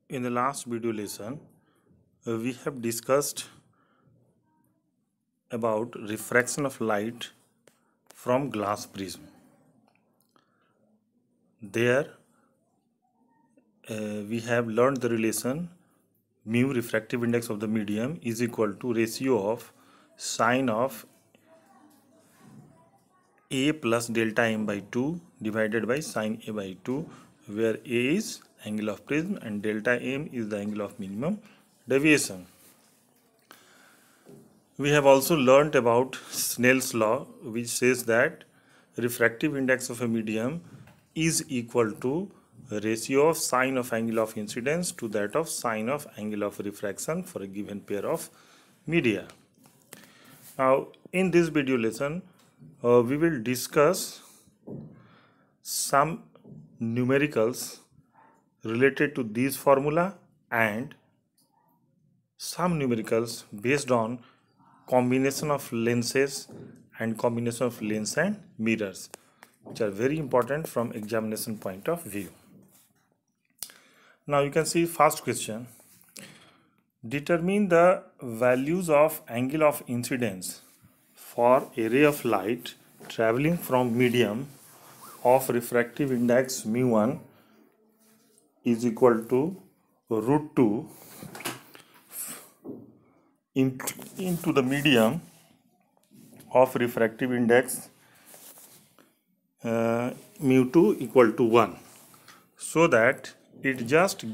In the last video lesson, we have discussed about refraction of light from glass prism. There, we have learned the relation mu refractive index of the medium is equal to ratio of sine of a plus delta m by 2 divided by sine a by 2, where a is angle of prism and delta m is the angle of minimum deviation. We have also learnt about Snell's law, which says that refractive index of a medium is equal to ratio of sine of angle of incidence to that of sine of angle of refraction for a given pair of media. Now, in this video lesson, we will discuss some numericals related to this formula and some numericals based on combination of lenses and combination of lens and mirrors, which are very important from examination point of view. Now you can see first question. Determine the values of angle of incidence for a ray of light traveling from medium of refractive index mu1 is equal to root 2 into the medium of refractive index mu2 equal to 1, so that it just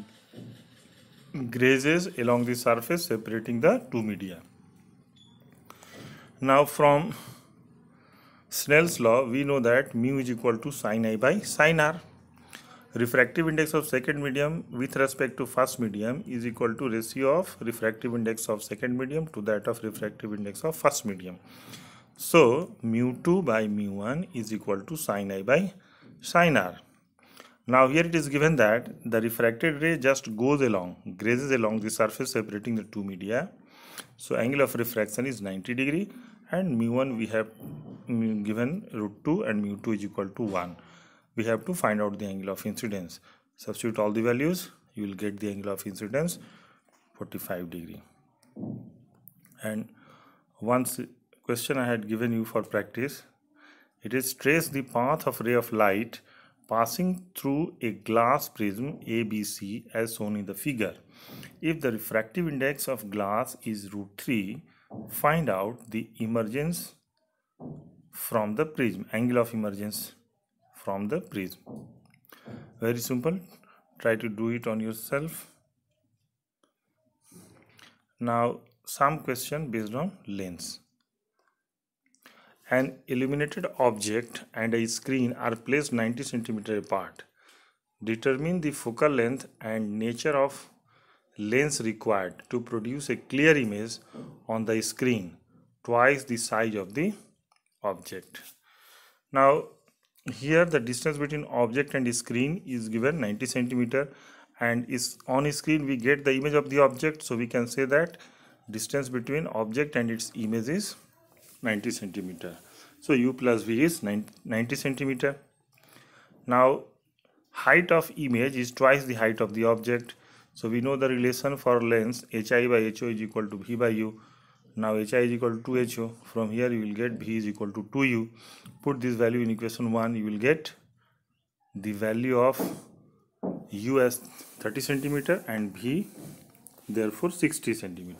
grazes along the surface separating the two media. Now from Snell's law, we know that mu is equal to sin I by sin r. Refractive index of second medium with respect to first medium is equal to ratio of refractive index of second medium to that of refractive index of first medium. So mu2 by mu1 is equal to sin I by sin r. Now here it is given that the refracted ray just goes along, grazes along the surface separating the two media. So angle of refraction is 90 degree and mu1 we have given root 2 and mu2 is equal to 1. We have to find out the angle of incidence. Substitute all the values, you will get the angle of incidence 45 degree. And once question I had given you for practice, it is trace the path of ray of light passing through a glass prism ABC as shown in the figure. If the refractive index of glass is root 3, find out the emergence from the prism, angle of emergence from the prism. Very simple, try to do it on yourself. Now some question based on lens. An illuminated object and a screen are placed 90 cm apart. Determine the focal length and nature of lens required to produce a clear image on the screen, twice the size of the object. Now here the distance between object and screen is given 90 cm, and is on screen we get the image of the object, so we can say that distance between object and its image is 90 cm. So u plus v is 90 cm. Now height of image is twice the height of the object. So we know the relation for lens hi by ho is equal to v by u. Now hi is equal to 2ho. From here you will get v is equal to 2u. Put this value in equation 1. You will get the value of u as 30 cm and v therefore 60 cm.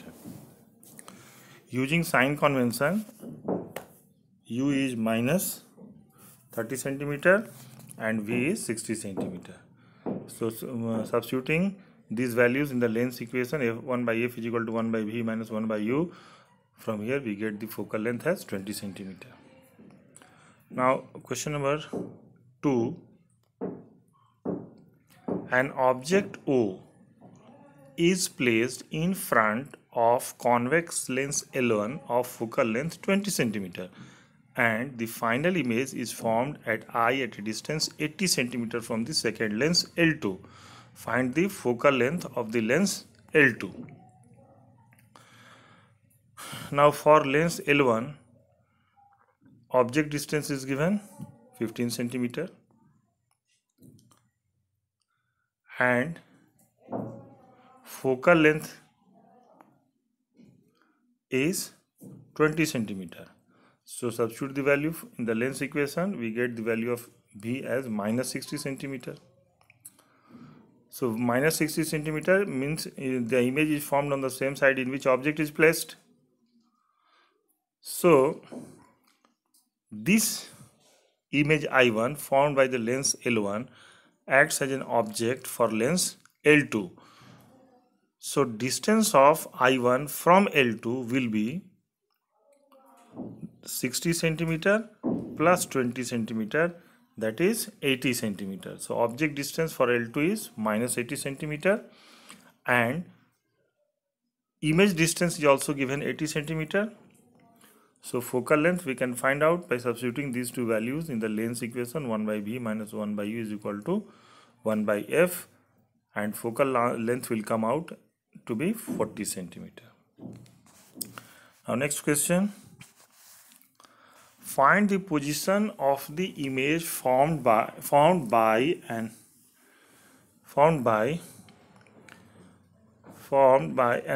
Using sign convention, u is minus 30 cm and v is 60 cm. So substituting these values in the lens equation, f1 by f is equal to 1 by v minus 1 by u. From here we get the focal length as 20 cm. Now question number 2. An object O is placed in front of convex lens L1 of focal length 20 cm, and the final image is formed at I at a distance 80 cm from the second lens L2. Find the focal length of the lens L2. Now for lens L1, object distance is given 15 cm and focal length is 20 centimeter. So substitute the value in the length equation, we get the value of B as minus 60 centimeter. So minus 60 centimeter means the image is formed on the same side in which object is placed. So this image I1 formed by the lens L1 acts as an object for lens L2. So distance of I1 from L2 will be 60 centimeter plus 20 centimeter, that is 80 centimeter. So object distance for L2 is minus 80 centimeter, and image distance is also given 80 centimeter. So focal length we can find out by substituting these two values in the lens equation. 1 by B minus 1 by U is equal to 1 by F, and focal length will come out to be 40 centimeter. Now next question. Find the position of the image formed by an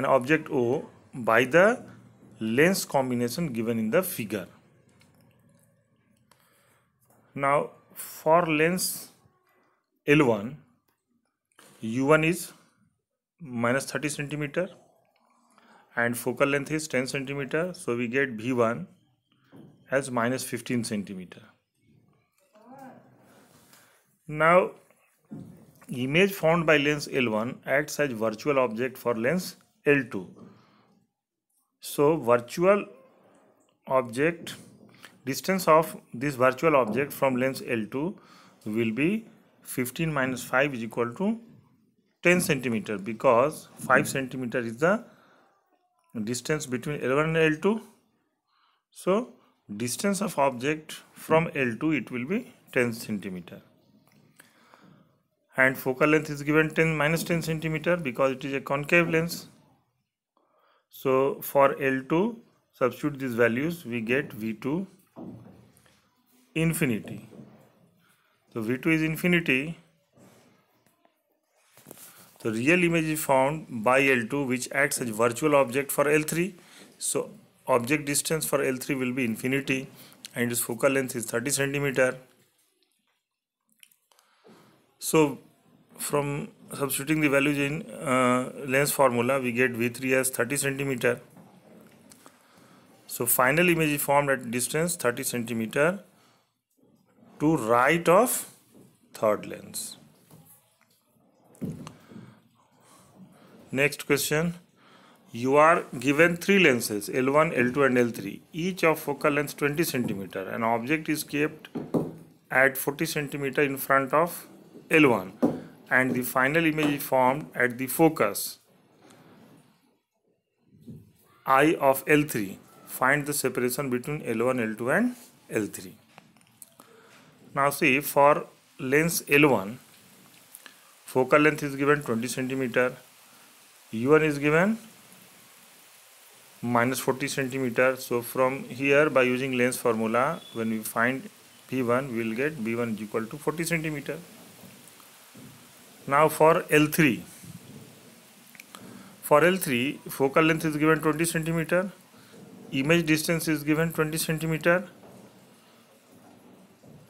object O by the lens combination given in the figure. Now for lens L1, U1 is minus 30 centimeter and focal length is 10 centimeter. So we get V1 as minus 15 centimeter. Now image formed by lens L1 acts as virtual object for lens L2. So virtual object, distance of this virtual object from lens L2 will be 15 minus 5 is equal to 10 centimeter, because 5 centimeter is the distance between L1 and L2. So distance of object from L2, it will be 10 centimeter. And focal length is given 10 minus 10 centimeter because it is a concave lens. So for L2, substitute these values, we get V2 infinity. So V2 is infinity. The real image is found by L2, which acts as virtual object for L3. So object distance for L3 will be infinity, and its focal length is 30 centimeter. So from substituting the values in lens formula, we get V3 as 30 centimeter. So final image is formed at distance 30 centimeter to right of third lens. Next question. You are given three lenses L1, L2 and L3, each of focal length 20 centimeter. An object is kept at 40 centimeter in front of L1 and the final image is formed at the focus I of L3. Find the separation between L1, L2 and L3. Now see, for lens L1, focal length is given 20 centimeter, U1 is given minus 40 centimeter. So from here, by using lens formula, when we find B1, we will get B1 is equal to 40 centimeter. Now for L3, focal length is given 20 centimeter, image distance is given 20 centimeter,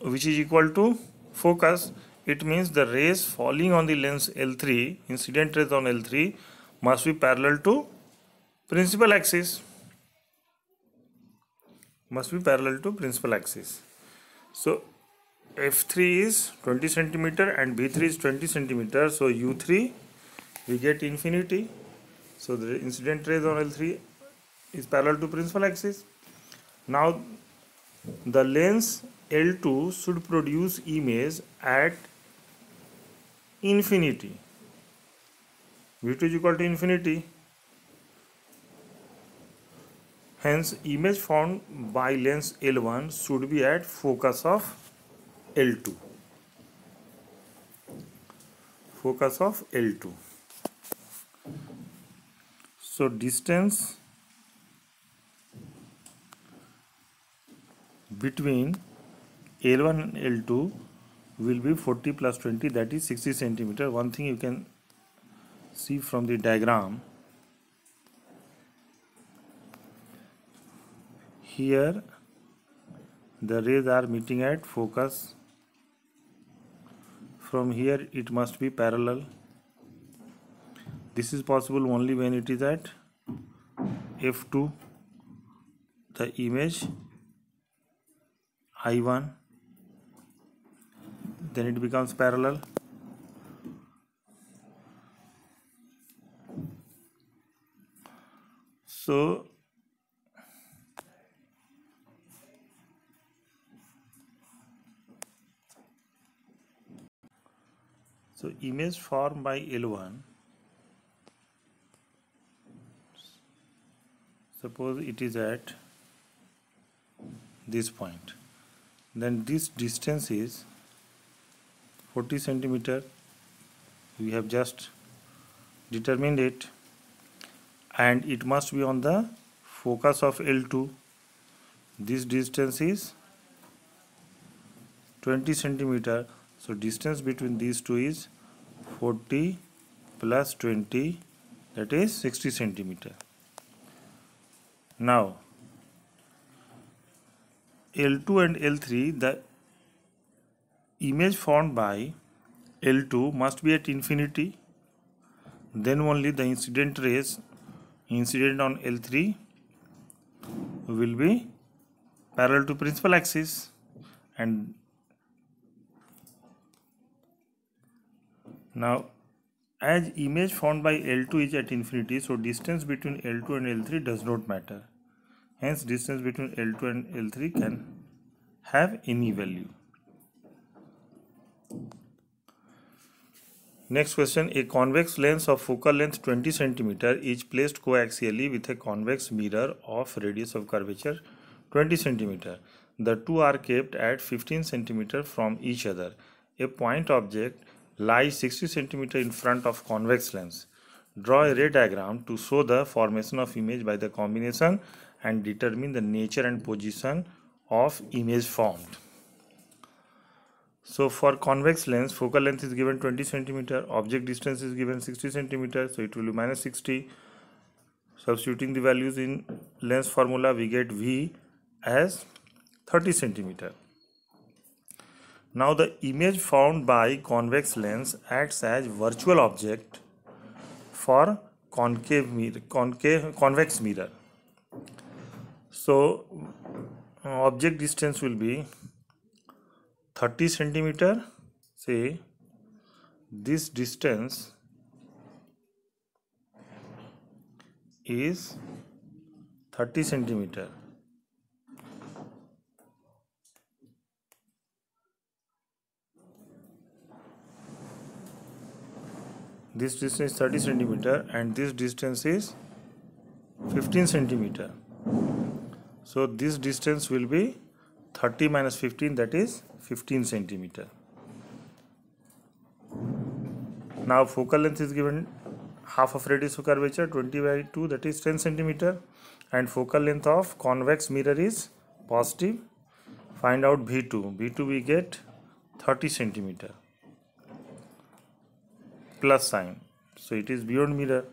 which is equal to focus. It means the rays falling on the lens L3, incident rays on L3, must be parallel to principal axis. So F3 is 20 centimeter and B3 is 20 centimeter. So U3 we get infinity. So the incident rays on L3 is parallel to principal axis. Now the lens L2 should produce image at infinity. V2 is equal to infinity. Hence image formed by lens L1 should be at focus of L2. So distance between L1 and L2 will be 40 plus 20, that is 60 centimeter. One thing you can see from the diagram, here the rays are meeting at focus. From here it must be parallel. This is possible only when it is at f2, the image I1, then it becomes parallel. So image formed by L1, suppose it is at this point, then this distance is 40 centimeter. We have just determined it, and it must be on the focus of L2. This distance is 20 centimeter. So distance between these two is 40 plus 20, that is 60 centimeter. Now L2 and L3, the image formed by L2 must be at infinity, then only the incident rays incident on L3 will be parallel to principal axis. And now as image formed by L2 is at infinity, so distance between L2 and L3 does not matter. Hence distance between L2 and L3 can have any value. Next question, a convex lens of focal length 20 cm is placed coaxially with a convex mirror of radius of curvature 20 cm. The two are kept at 15 cm from each other. A point object lies 60 cm in front of convex lens. Draw a ray diagram to show the formation of image by the combination and determine the nature and position of image formed. So for convex lens, focal length is given 20 cm, object distance is given 60 cm, so it will be minus 60. Substituting the values in lens formula, we get V as 30 cm. Now the image formed by convex lens acts as virtual object for convex mirror. So object distance will be 30 centimeter. Say this distance is 30 centimeter. This distance is 30 centimeter and this distance is 15 centimeter. So this distance will be 30 minus 15, that is 15 centimeter. Now focal length is given half of radius of curvature 20 by 2, that is 10 centimeter, and focal length of convex mirror is positive. Find out V2. V2 we get 30 centimeter plus sign, so it is beyond mirror.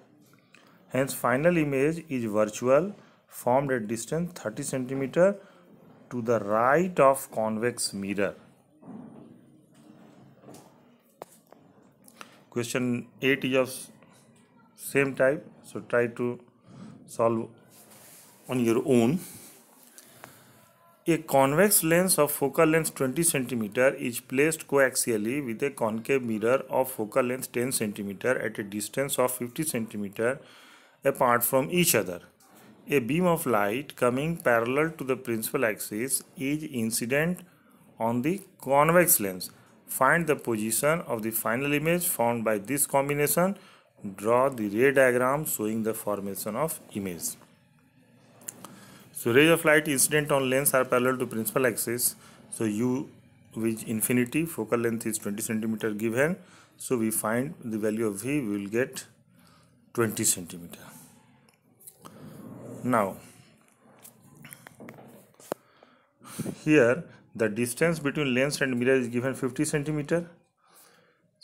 Hence final image is virtual, formed at distance 30 centimeter to the right of convex mirror. Question 8 is of same type, so try to solve on your own. A convex lens of focal length 20 cm is placed coaxially with a concave mirror of focal length 10 cm at a distance of 50 cm apart from each other. A beam of light coming parallel to the principal axis is incident on the convex lens. Find the position of the final image formed by this combination. Draw the ray diagram showing the formation of image. So rays of light incident on lens are parallel to principal axis. So U with infinity, focal length is 20 cm given. So we find the value of V, we will get 20 cm. Now here the distance between lens and mirror is given 50 cm.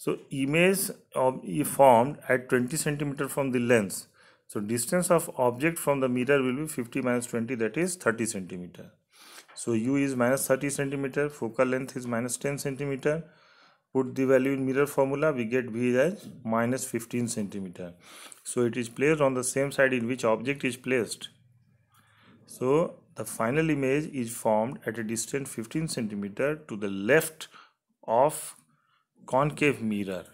So image is formed at 20 centimeter from the lens. So distance of object from the mirror will be 50 minus 20, that is 30 centimeter. So u is minus 30 centimeter, focal length is minus 10 centimeter. Put the value in mirror formula, we get v as minus 15 centimeter. So it is placed on the same side in which object is placed. So the final image is formed at a distance 15 centimeter to the left of concave mirror.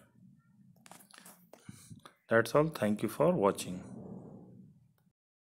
That's all. Thank you for watching.